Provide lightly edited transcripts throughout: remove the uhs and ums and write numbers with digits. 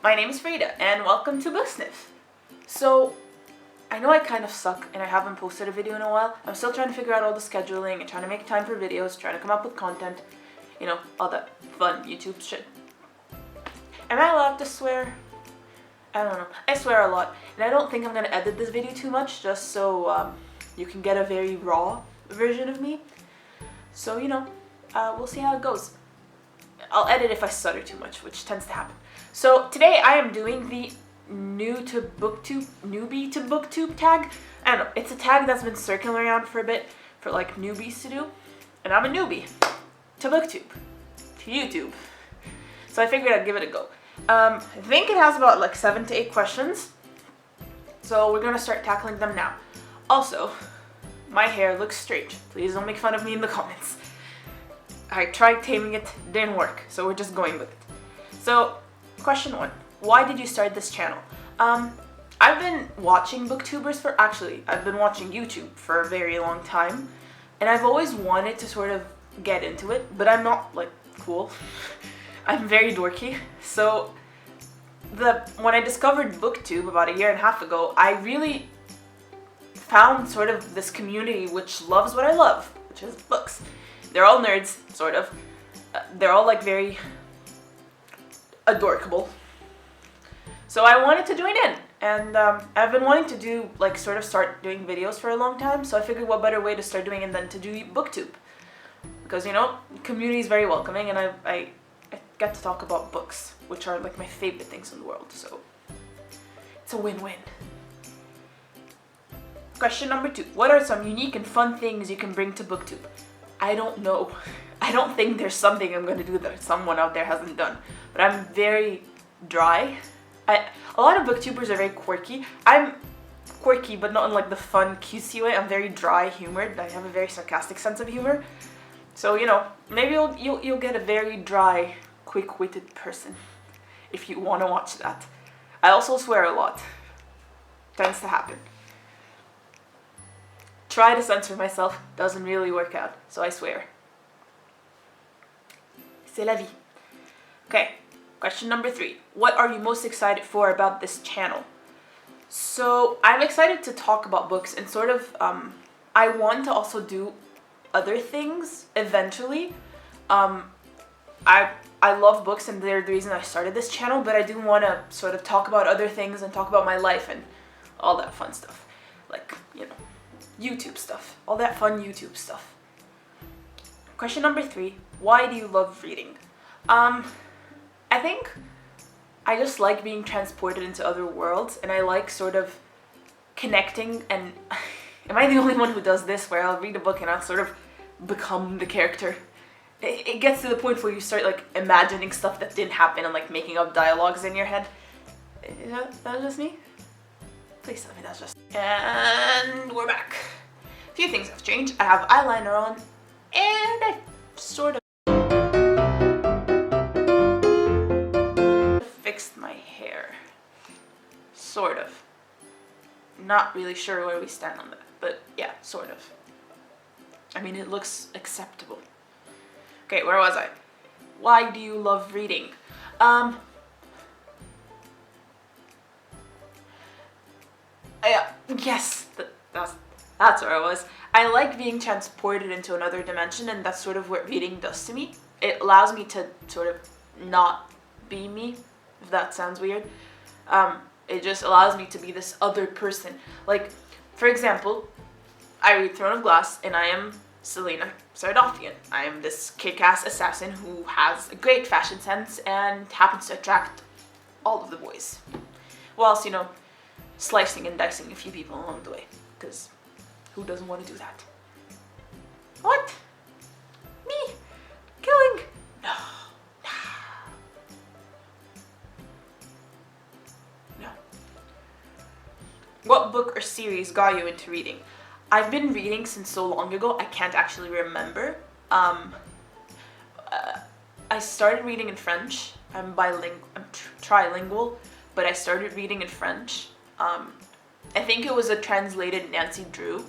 my name is Frida, and welcome to Book Sniff. So, I know I kind of suck and I haven't posted a video in a while. I'm still trying to figure out all the scheduling and trying to make time for videos, trying to come up with content, you know, all that fun YouTube shit. Am I allowed to swear? I don't know. I swear a lot, and I don't think I'm going to edit this video too much, just so you can get a very raw version of me. So, you know, we'll see how it goes. I'll edit if I stutter too much, which tends to happen. So today I am doing the newbie to Booktube tag. I don't know, it's a tag that's been circling around for a bit for like newbies to do. And I'm a newbie to Booktube, to YouTube. So I figured I'd give it a go. I think it has about like 7 to 8 questions. So we're gonna start tackling them now. Also, my hair looks strange. Please don't make fun of me in the comments. I tried taming it, didn't work, so we're just going with it. So, question 1. Why did you start this channel? I've been watching booktubers I've been watching YouTube for a very long time, and I've always wanted to sort of get into it, but I'm not, like, cool. I'm very dorky, so when I discovered Booktube about a year and a half ago, I really found sort of this community which loves what I love, which is books. They're all nerds, sort of. They're all like very adorkable. So I wanted to join in, and I've been wanting to do, like, sort of start doing videos for a long time, so I figured what better way to start doing it than to do Booktube. Because, you know, the community is very welcoming, and I get to talk about books, which are like my favorite things in the world, so it's a win-win. Question number 2. What are some unique and fun things you can bring to Booktube? I don't know. I don't think there's something I'm going to do that someone out there hasn't done. But I'm very dry. A lot of booktubers are very quirky. I'm quirky, but not in like the fun, cutesy way. I'm very dry humored. I have a very sarcastic sense of humor. So, you know, maybe you'll get a very dry, quick-witted person if you want to watch that. I also swear a lot. Tends to happen. Try to censor myself, doesn't really work out, so I swear. C'est la vie. Okay, question number 3. What are you most excited for about this channel? So, I'm excited to talk about books and sort of, I want to also do other things eventually. I love books and they're the reason I started this channel, but I do want to sort of talk about other things and talk about my life and all that fun stuff. Like, you know, YouTube stuff. All that fun YouTube stuff. Question number 3. Why do you love reading? I think I just like being transported into other worlds, and I like sort of connecting, and am I the only one who does this, where I'll read a book and I'll sort of become the character? It gets to the point where you start like imagining stuff that didn't happen and like making up dialogues in your head. Is that just me? Please tell me that's just... And we're back. A few things have changed. I have eyeliner on, and I sort of fixed my hair. Sort of. Not really sure where we stand on that, but yeah, sort of. I mean, it looks acceptable. Okay, where was I? Why do you love reading? Yes, that's where I was. I like being transported into another dimension, and that's sort of what reading does to me. It allows me to sort of not be me, if that sounds weird. It just allows me to be this other person. Like, for example, I read Throne of Glass, and I am Selena Sardothian. I am this kick-ass assassin who has a great fashion sense and happens to attract all of the boys. Whilst, you know, slicing and dicing a few people along the way, because who doesn't want to do that? What? Me? Killing? No. No. What book or series got you into reading? I've been reading since so long ago, I can't actually remember. I started reading in French. I'm trilingual, but I started reading in French. I think it was a translated Nancy Drew.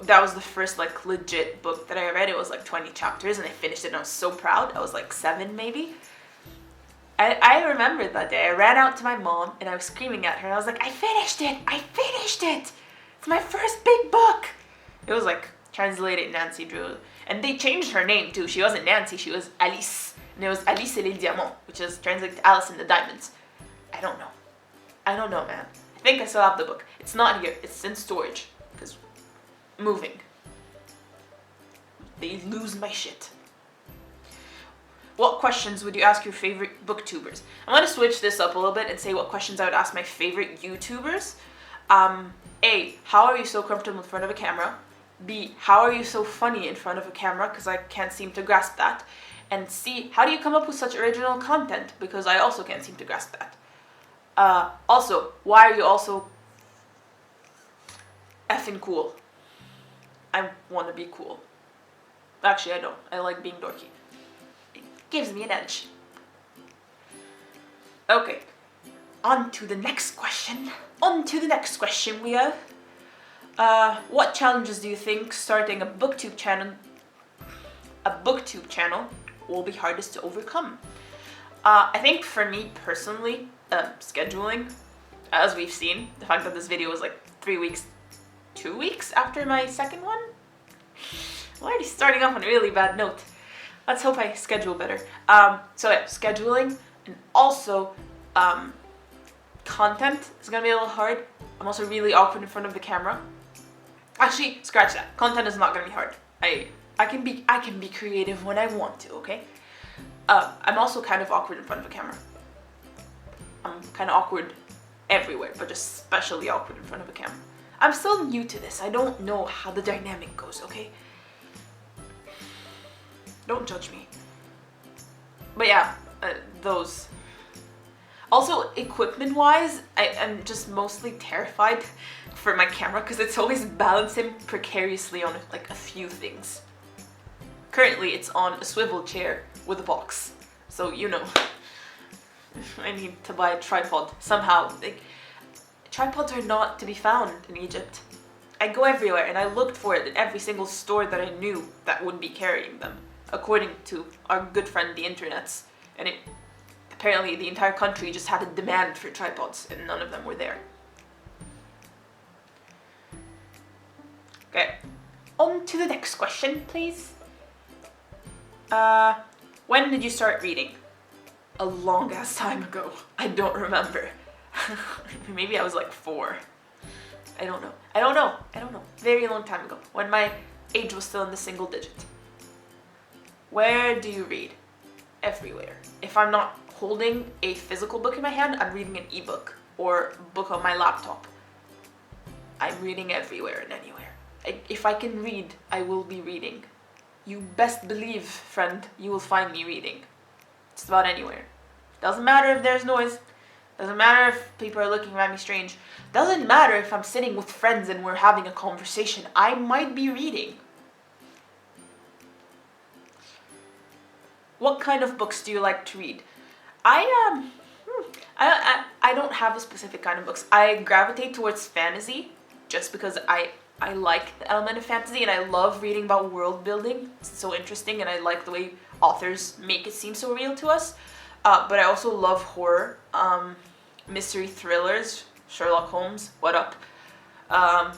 That was the first like legit book that I read. It was like 20 chapters and I finished it and I was so proud. I was like 7 maybe. I remembered that day. I ran out to my mom and I was screaming at her. I was like, I finished it! I finished it! It's my first big book! It was like translated Nancy Drew. And they changed her name too. She wasn't Nancy, she was Alice. And it was Alice et les Diamants, which is translated to Alice and the Diamonds. I don't know. I don't know, man. I think I still have the book. It's not here. It's in storage. Because moving. They lose my shit. What questions would you ask your favorite booktubers? I'm going to switch this up a little bit and say what questions I would ask my favorite YouTubers. A, how are you so comfortable in front of a camera? B, how are you so funny in front of a camera? Because I can't seem to grasp that. And C, how do you come up with such original content? Because I also can't seem to grasp that. Also, why are you also effing cool? I want to be cool. Actually, I don't. I like being dorky. It gives me an edge. Okay. On to the next question. On to the next question we have. What challenges do you think starting a booktube channel will be hardest to overcome? I think for me personally, scheduling, as we've seen, the fact that this video was like 2 weeks after my second one. I'm already starting off on a really bad note. Let's hope I schedule better. So yeah, scheduling, and also content is gonna be a little hard. I'm also really awkward in front of the camera. Actually, scratch that. Content is not gonna be hard. I can be creative when I want to, okay? I'm also kind of awkward in front of a camera. I'm kind of awkward everywhere, but just especially awkward in front of a camera. I'm still new to this. I don't know how the dynamic goes, okay? Don't judge me. But yeah, those. Also, equipment-wise, I'm just mostly terrified for my camera because it's always balancing precariously on like a few things. Currently, it's on a swivel chair with a box. So, you know, I need to buy a tripod somehow. Like, tripods are not to be found in Egypt. I go everywhere and I looked for it in every single store that I knew that would be carrying them, according to our good friend the internets. And apparently the entire country just had a demand for tripods and none of them were there. Okay, on to the next question, please. When did you start reading? A long ass time ago. I don't remember. Maybe I was like 4. I don't know. Very long time ago, when my age was still in the single digit. Where do you read? Everywhere. If I'm not holding a physical book in my hand, I'm reading an ebook or a book on my laptop. I'm reading everywhere and anywhere. If I can read, I will be reading. You best believe, friend, you will find me reading. Just about anywhere. Doesn't matter if there's noise. Doesn't matter if people are looking at me strange. Doesn't matter if I'm sitting with friends and we're having a conversation. I might be reading. What kind of books do you like to read? I don't have a specific kind of books. I gravitate towards fantasy just because I like the element of fantasy and I love reading about world building. It's so interesting and I like the way authors make it seem so real to us. But I also love horror, mystery thrillers, Sherlock Holmes, what up? I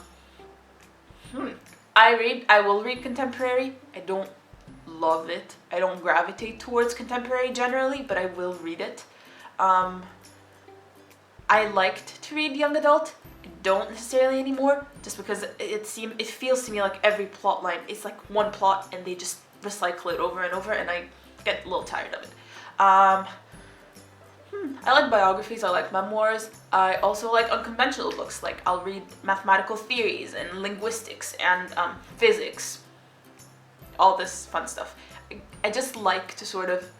will read contemporary. I don't love it. I don't gravitate towards contemporary generally, but I will read it. I liked to read young adult. I don't necessarily anymore, just because it feels to me like every plot line is like one plot and they just recycle it over and over and I get a little tired of it. I like biographies, I like memoirs. I also like unconventional books, like I'll read mathematical theories and linguistics and physics. All this fun stuff. I just like to sort of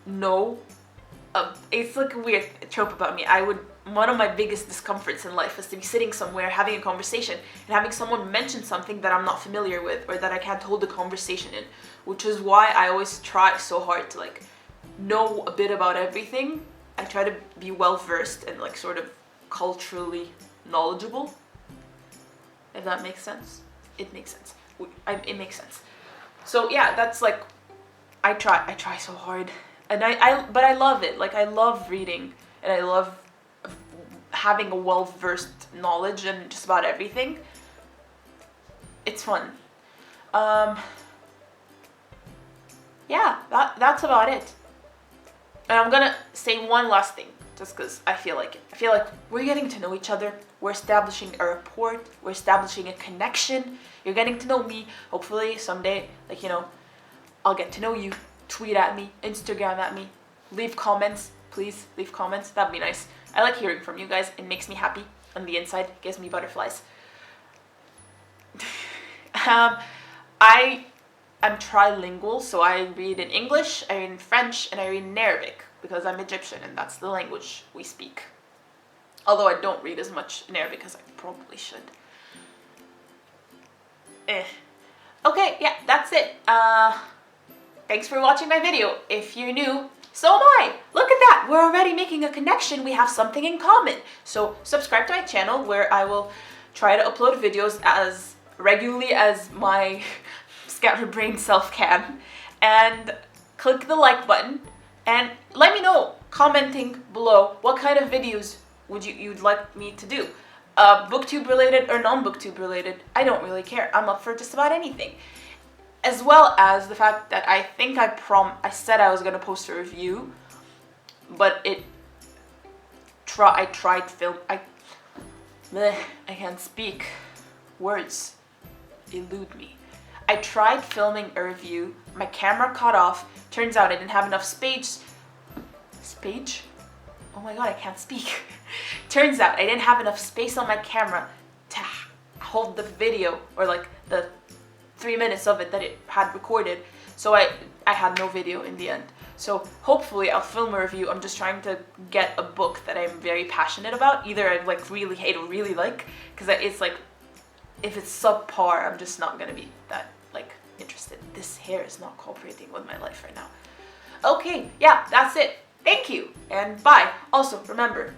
know. It's like a weird trope about me. One of my biggest discomforts in life is to be sitting somewhere having a conversation and having someone mention something that I'm not familiar with or that I can't hold a conversation in, which is why I always try so hard to like know a bit about everything. I try to be well versed and like sort of culturally knowledgeable. If that makes sense. It makes sense. It makes sense. So yeah, that's like, I try so hard. And but I love it. Like, I love reading, and I love having a well-versed knowledge in just about everything. It's fun. Yeah, that's about it. And I'm gonna say one last thing, just because I feel like it. I feel like we're getting to know each other. We're establishing a rapport. We're establishing a connection. You're getting to know me. Hopefully someday, like, you know, I'll get to know you. Tweet at me, Instagram at me, leave comments. Please leave comments. That'd be nice. I like hearing from you guys. It makes me happy on the inside. It gives me butterflies. I am trilingual, so I read in English, I read in French, and I read in Arabic because I'm Egyptian and that's the language we speak. Although I don't read as much in Arabic as I probably should. Okay, yeah, that's it. Thanks for watching my video. If you're new, so am I. Look at that. We're already making a connection. We have something in common. So subscribe to my channel where I will try to upload videos as regularly as my scatterbrained self can. And click the like button and let me know, commenting below, what kind of videos you'd like me to do. Booktube related or non-booktube related, I don't really care. I'm up for just about anything. As well as the fact that I think I said I was gonna post a review, but I tried film. I can't speak. Words elude me. I tried filming a review. My camera cut off. Turns out I didn't have enough space. Space? Oh my god, I can't speak. Turns out I didn't have enough space on my camera to hold the video, or like the 3 minutes of it that it had recorded, so I had no video in the end. So hopefully I'll film a review. I'm just trying to get a book that I'm very passionate about. Either I like really hate or really like, because it's like, if it's subpar, I'm just not gonna be that like interested. This hair is not cooperating with my life right now. Okay, yeah, that's it. Thank you and bye. Also remember,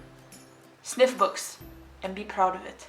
sniff books and be proud of it.